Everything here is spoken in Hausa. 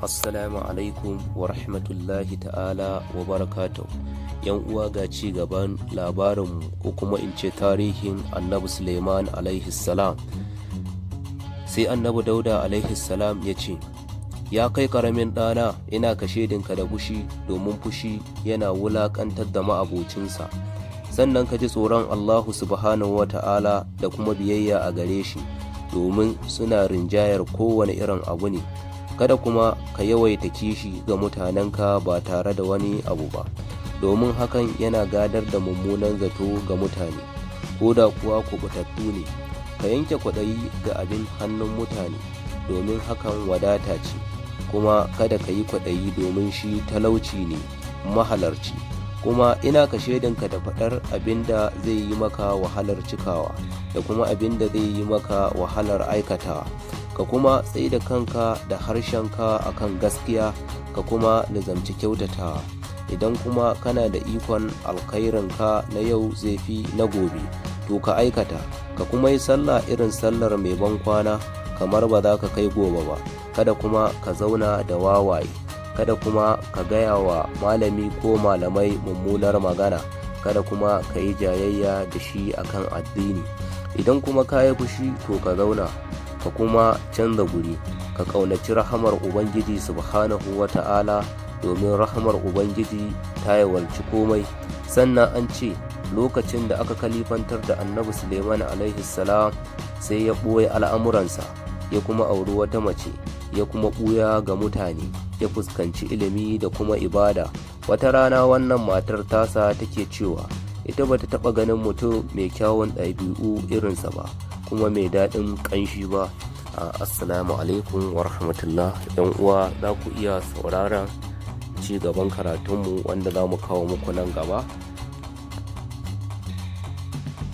Assalamu alaikum wa rahmatullahi ta'ala wa barakatuh. Yan uwa, ga ci gaban labarinmu ko kuma in ce tarihin annabi Suleiman alaihi salam. Sai annabi Dauda alaihi salam ya ce, ya kai karamin ɗana, ina kashedinka da fushi, domin fushi yana wulaƙantar da ma'abocinsa. Sannan ka ji tsoron Allahu subhanahu wa ta'ala da kuma biyayya a gare shi, domin suna rinjayar kowane irin abu ne. Kada kuma ka yawaita kishi ga mutanenka ba tare da wani abu ba, domin hakan yana gadar da mummunan zato ga mutane, ko da kuwa kubutattu ne. Ka yanke kwaɗayi ga abin hannun mutane, domin hakan wadata ce, kuma kada ka yi kwaɗayi domin shi talauci ne mahalarci. Kuma ina kashedinka da faɗar abin da zai yi maka wahalar cikawa, da kuma abin da zai yi maka wahalar aikatawa. Ka kuma tsaye da kanka da harshenka akan gaskiya, ka kuma nizamci kyautatawa. Idan kuma kana da ikon alkhairinka na yau zai fi na gobe, to ka aikata. Ka kuma yi sallah irin sallar mai ban kwana, kamar ba za ka kai gobe ba. Kada kuma ka zauna da wawaye, kada kuma ka gaya wa malami ko malamai mummunar magana, kada kuma ka yi jayayya da shi akan addini. Idan kuma ka yi fushi, to ka zauna, ka kuma canza guri, ka ƙaunaci rahamar Ubangiji subhanahu wa ta'ala, domin rahamar Ubangiji ta yawalci komai. Sannan an ce, lokacin da aka kalifantar da annabi Suleiman alaihi salam, sai ya ɓoye al'amuransa, ya kuma auri wata mace, ya kuma ɓuya ga mutane, ya fuskanci ilimi da kuma ibada. Wata rana wannan matar tasa take cewa ita bata taɓa ganin mutum mai kyawun ɗabi'u irinsa ba, kuma mai daɗin ƙanshi ba. Assalamu alaikum wa rahmatullah. Yan uwa, za ku iya sauraron ci gaban karatunmu wanda za mu kawo muku nan gaba.